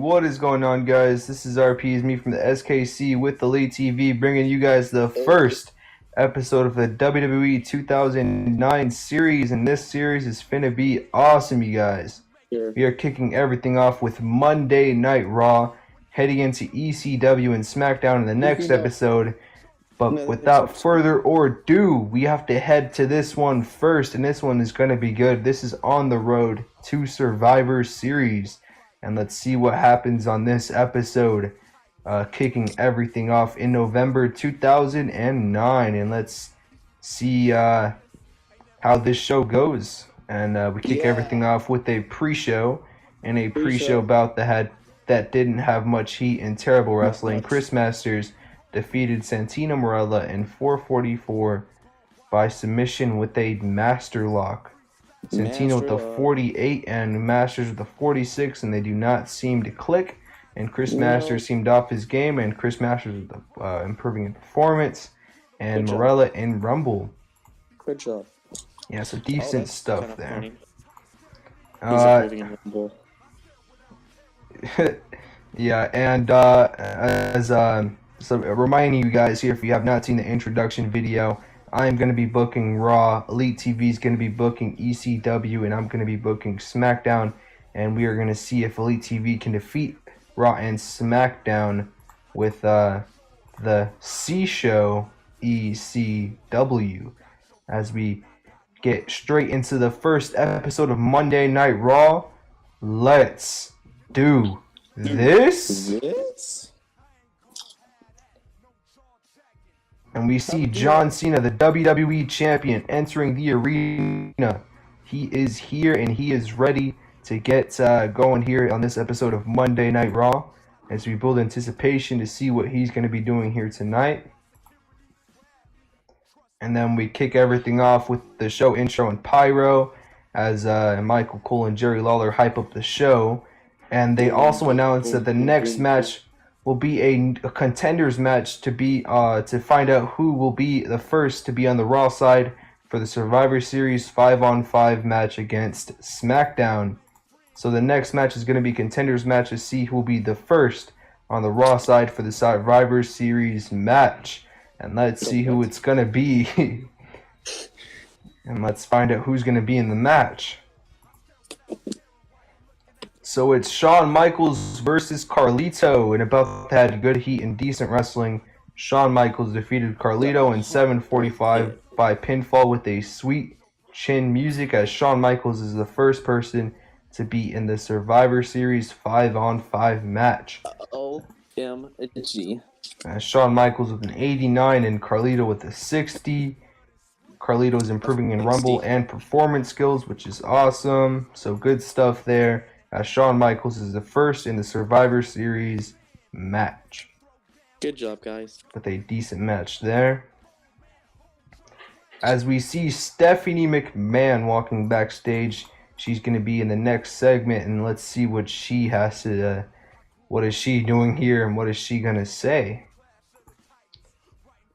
What is going on, guys? This is RP, me from the SKC with the Lead TV, bringing you guys the first episode of the WWE 2009 series, and this series is finna be awesome, you guys. Sure. We are kicking everything off with Monday Night Raw, heading into ECW and SmackDown in the next episode. But without further ado, we have to head to this one first, and this one is going to be good. This is on the road to Survivor Series, and let's see what happens on this episode, kicking everything off in November 2009, and let's see how this show goes. And we kick everything off with a pre-show, and a pre-show bout that didn't have much heat and terrible wrestling. Chris Masters defeated Santino Marella in 444 by submission with a master lock. Santino with the 48 and Masters with the 46, and they do not seem to click. And Chris Masters seemed off his game, and Chris Masters with the, improving in performance, and Marella in Rumble. Good job. Yeah, so decent stuff there. He's improving in Rumble. Yeah, and so reminding you guys here, if you have not seen the introduction video, I'm going to be booking Raw, Elite TV is going to be booking ECW, and I'm going to be booking SmackDown, and we are going to see if Elite TV can defeat Raw and SmackDown with the C Show ECW, as we get straight into the first episode of Monday Night Raw. Let's do this. And we see John Cena, the WWE Champion, entering the arena. He is here and he is ready to get going here on this episode of Monday Night Raw, as we build anticipation to see what he's going to be doing here tonight. And then we kick everything off with the show intro and pyro, as Michael Cole and Jerry Lawler hype up the show. And they also announced that the next match will be a contenders match to find out who will be the first to be on the Raw side for the Survivor Series 5-on-5 match against SmackDown. So the next match is going to be contenders match to see who will be the first on the Raw side for the Survivor Series match. And let's see who it's going to be. And let's find out who's going to be in the match. So it's Shawn Michaels versus Carlito, and about that had good heat and decent wrestling. Shawn Michaels defeated Carlito in 7:45 by pinfall with a sweet chin music, as Shawn Michaels is the first person to be in the Survivor Series 5-on-5 match. OMG. Shawn Michaels with an 89 and Carlito with a 60. Carlito is improving in Rumble and performance skills, which is awesome. So good stuff there. Shawn Michaels is the first in the Survivor Series match. Good job, guys. With a decent match there. As we see Stephanie McMahon walking backstage, she's going to be in the next segment, and let's see what she has to, what is she doing here, and what is she going to say.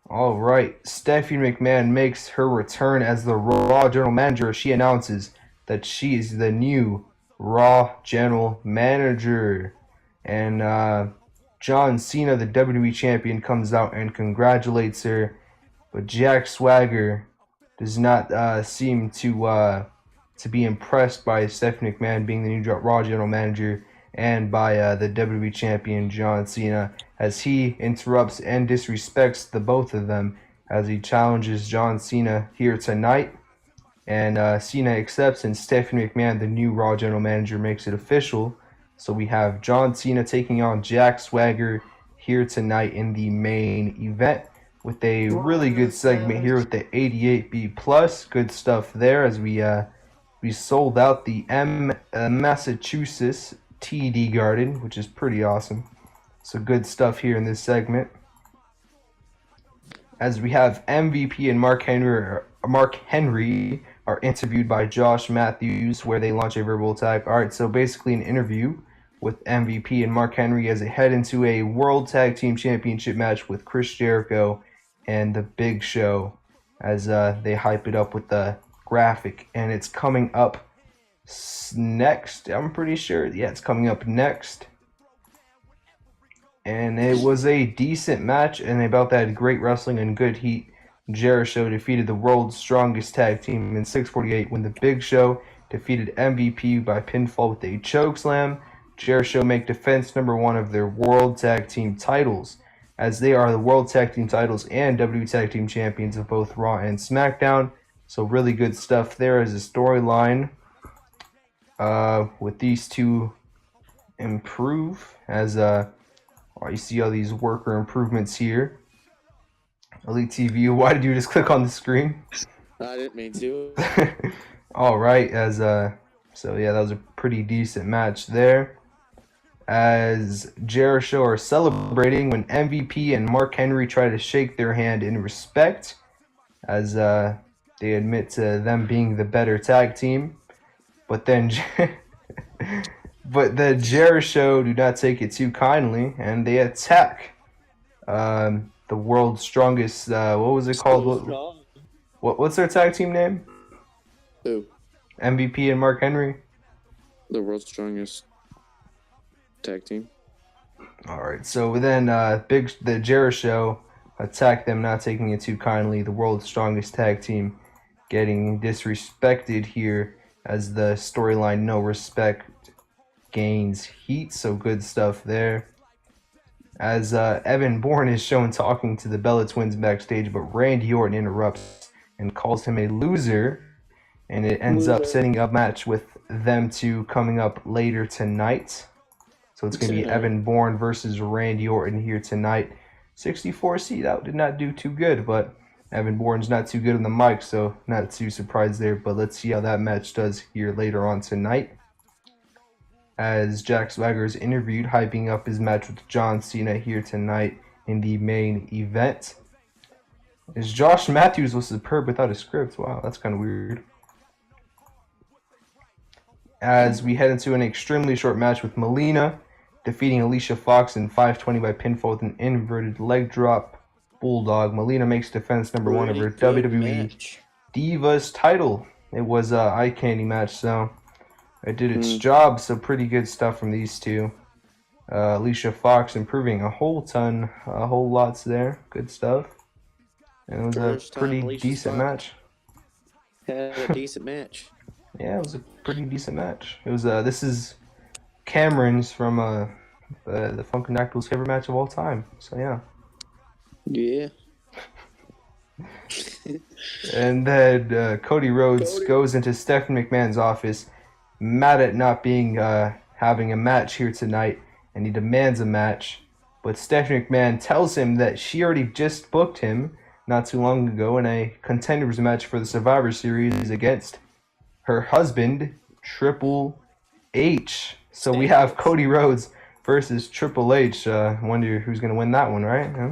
All right, Stephanie McMahon makes her return as the Raw General Manager. She announces that she is the new Raw General Manager, and John Cena, the WWE Champion, comes out and congratulates her, but Jack Swagger does not seem to be impressed by Stephanie McMahon being the new Raw General Manager and by the WWE Champion John Cena, as he interrupts and disrespects the both of them as he challenges John Cena here tonight. And Cena accepts, and Stephanie McMahon, the new Raw General Manager, makes it official. So we have John Cena taking on Jack Swagger here tonight in the main event, with a really good segment here with the 88B+. Good stuff there, as we sold out the Massachusetts TD Garden, which is pretty awesome. So good stuff here in this segment, as we have MVP and Mark Henry are interviewed by Josh Matthews, where they launch a verbal attack. All right, so basically an interview with MVP and Mark Henry as they head into a World Tag Team Championship match with Chris Jericho and The Big Show, as they hype it up with the graphic, and it's coming up next. I'm pretty sure. Yeah, it's coming up next. And it was a decent match, and about that great wrestling and good heat. Jericho defeated the world's strongest tag team in 6:48 when the Big Show defeated MVP by pinfall with a chokeslam. Jericho make defense number 1 of their World Tag Team titles, as they are the World Tag Team titles and WWE Tag Team champions of both Raw and SmackDown. So really good stuff there as a storyline with these two improve as you see all these worker improvements here. Elite TV, why did you just click on the screen? I didn't mean to. All right, so yeah, that was a pretty decent match there. As Jericho are celebrating when MVP and Mark Henry try to shake their hand in respect, as they admit to them being the better tag team, but then Jericho do not take it too kindly, and they attack the world's strongest. What was it called? What's their tag team name? Who? MVP and Mark Henry. The world's strongest tag team. All right, so then the Jericho attacked them, not taking it too kindly. The world's strongest tag team getting disrespected here as the storyline no respect gains heat. So good stuff there. As Evan Bourne is shown talking to the Bella Twins backstage, but Randy Orton interrupts and calls him a loser, and it ends up setting up a match with them two coming up later tonight. So it's going to be Evan Bourne versus Randy Orton here tonight. 64C, that did not do too good, but Evan Bourne's not too good on the mic, so not too surprised there. But let's see how that match does here later on tonight. As Jack Swagger is interviewed, hyping up his match with John Cena here tonight in the main event. As Josh Matthews was superb without a script. Wow, that's kind of weird. As we head into an extremely short match with Melina defeating Alicia Fox in 520 by pinfall with an inverted leg drop bulldog. Melina makes defense number 1 of her WWE Divas title. It was an eye candy match, so it did its job. So pretty good stuff from these two. Alicia Fox improving a whole lots there. Good stuff. And it was a pretty decent match. Had a decent match. Yeah, it was a pretty decent match. It was this is Cameron's from the Funkadactyl's favorite match of all time. So yeah. Yeah. And then Cody Rhodes goes into Stephanie McMahon's office, mad at not being having a match here tonight, and he demands a match. But Stephanie McMahon tells him that she already just booked him not too long ago in a contenders match for the Survivor Series against her husband, Triple H. So we have Cody Rhodes versus Triple H. Wonder who's going to win that one, right? Huh?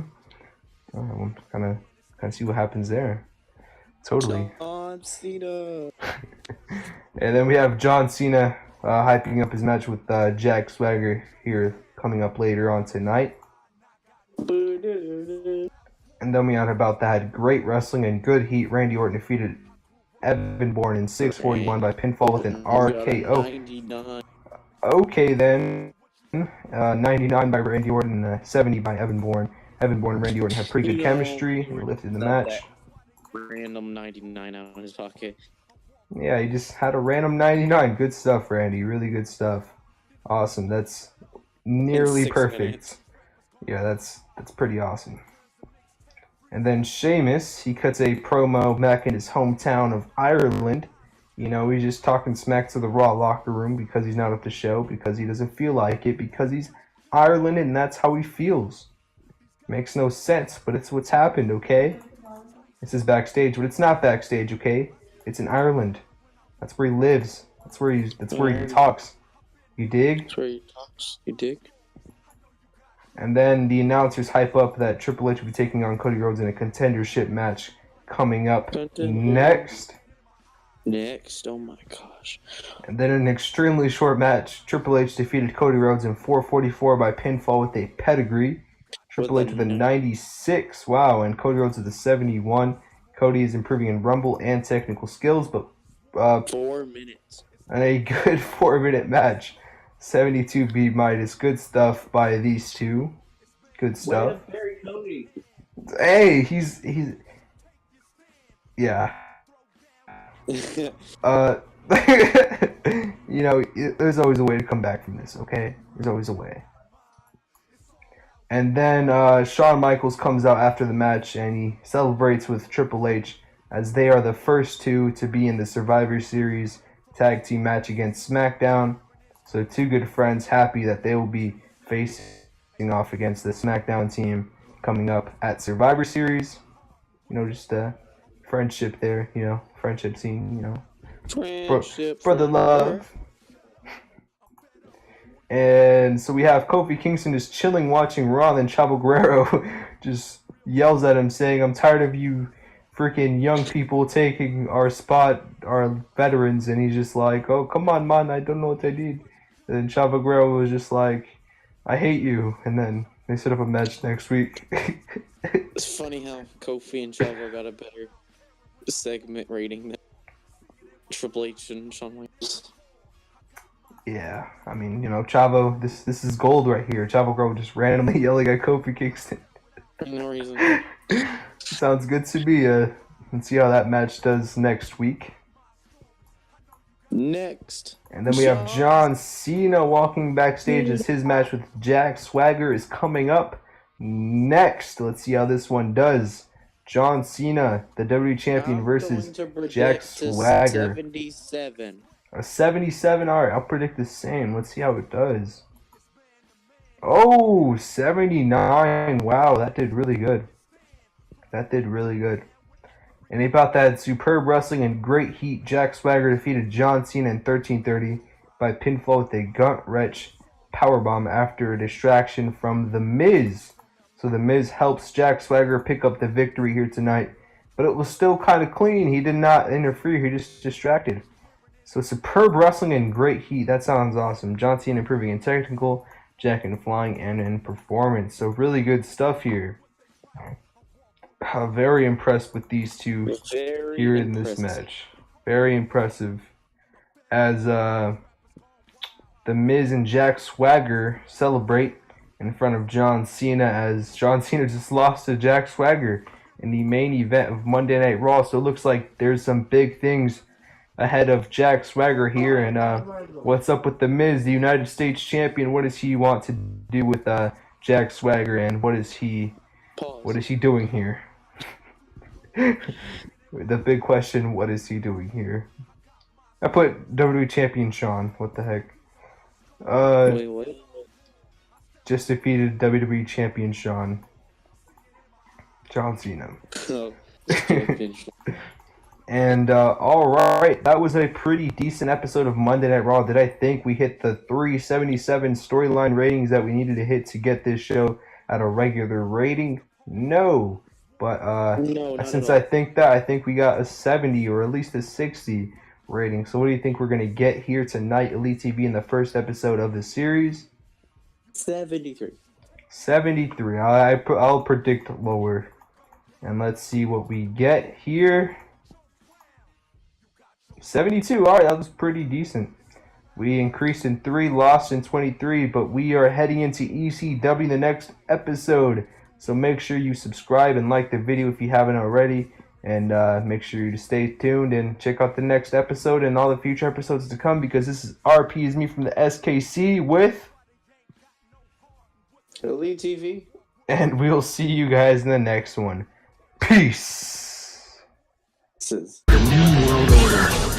We'll kind of see what happens there. Totally. John Cena. And then we have John Cena hyping up his match with Jack Swagger here coming up later on tonight. And then we had about that great wrestling and good heat. Randy Orton defeated Evan Bourne in 641 by pinfall with an RKO. Okay then, 99 by Randy Orton, 70 by Evan Bourne. Evan Bourne and Randy Orton have pretty good chemistry. They lifted the match. Random 99 out of his pocket. Yeah, he just had a random 99. Good stuff, Randy. Really good stuff. Awesome. That's nearly perfect. Minutes. Yeah, that's pretty awesome. And then Sheamus, he cuts a promo back in his hometown of Ireland. You know, he's just talking smack to the Raw locker room because he's not at the show, because he doesn't feel like it, because he's Ireland and that's how he feels. Makes no sense, but it's what's happened, okay? This is backstage, but it's not backstage, okay? It's in Ireland. That's where he lives. That's where he talks. You dig? That's where he talks. You dig? And then the announcers hype up that Triple H will be taking on Cody Rhodes in a contendership match coming up next. Oh my gosh. And then in an extremely short match, Triple H defeated Cody Rhodes in 444 by pinfall with a pedigree. Triple H with a 96. Wow, and Cody Rhodes with a 71. Cody is improving in Rumble and technical skills, but 4 minutes. And a good 4-minute match. 72 beat Midas. Good stuff by these two. Good stuff. Hey, he's yeah. You know, there's always a way to come back from this, okay? There's always a way. And then Shawn Michaels comes out after the match and he celebrates with Triple H as they are the first two to be in the Survivor Series tag team match against SmackDown. So two good friends happy that they will be facing off against the SmackDown team coming up at Survivor Series. You know, just a friendship there, you know, friendship scene, you know. Friendship For the love. And so we have Kofi Kingston just chilling watching Raw, and then Chavo Guerrero just yells at him saying, "I'm tired of you freaking young people taking our spot, our veterans." And he's just like, "Oh, come on, man, I don't know what I did." And then Chavo Guerrero was just like, "I hate you." And then they set up a match next week. It's funny how Kofi and Chavo got a better segment rating than Triple H and Shawn Michaels. Yeah, I mean, you know, Chavo, this is gold right here. Chavo Guerrero just randomly yelling at Kofi Kingston. For no reason. Sounds good to me. Let's see how that match does next week. Next. And then we have John Cena walking backstage as his match with Jack Swagger is coming up next. Let's see how this one does. John Cena, the WWE Champion, versus Jack Swagger. 77. A 77. Alright, I'll predict the same. Let's see how it does. Oh, 79. Wow, that did really good. That did really good. And about that superb wrestling and great heat, Jack Swagger defeated John Cena in 13:30 by pinfall with a gut-wrench powerbomb after a distraction from The Miz. So The Miz helps Jack Swagger pick up the victory here tonight. But it was still kind of clean. He did not interfere. He just distracted. So superb wrestling and great heat. That sounds awesome. John Cena improving in technical, Jack in flying, and in performance. So really good stuff here. Very impressed with these two here in this match. Very impressive. As The Miz and Jack Swagger celebrate in front of John Cena, as John Cena just lost to Jack Swagger in the main event of Monday Night Raw. So it looks like there's some big things ahead of Jack Swagger here. And what's up with The Miz, the United States champion? What does he want to do with Jack Swagger, and what is he doing here? The big question, what is he doing here? I put WWE champion Shawn. What the heck? Wait, what? Just defeated WWE champion Shawn. John Cena. Oh, And alright, that was a pretty decent episode of Monday Night Raw. Did I think we hit the 377 storyline ratings that we needed to hit to get this show at a regular rating? No. But since I think we got a 70 or at least a 60 rating. So what do you think we're going to get here tonight, Elite TV, in the first episode of the series? 73. 73. I'll predict lower. And let's see what we get here. 72. Alright, that was pretty decent. We increased in 3, lost in 23, but we are heading into ECW the next episode. So make sure you subscribe and like the video if you haven't already. And make sure you stay tuned and check out the next episode and all the future episodes to come, because this is RP is me from the SKC with Elite TV. And we'll see you guys in the next one. Peace. This is The New World Order.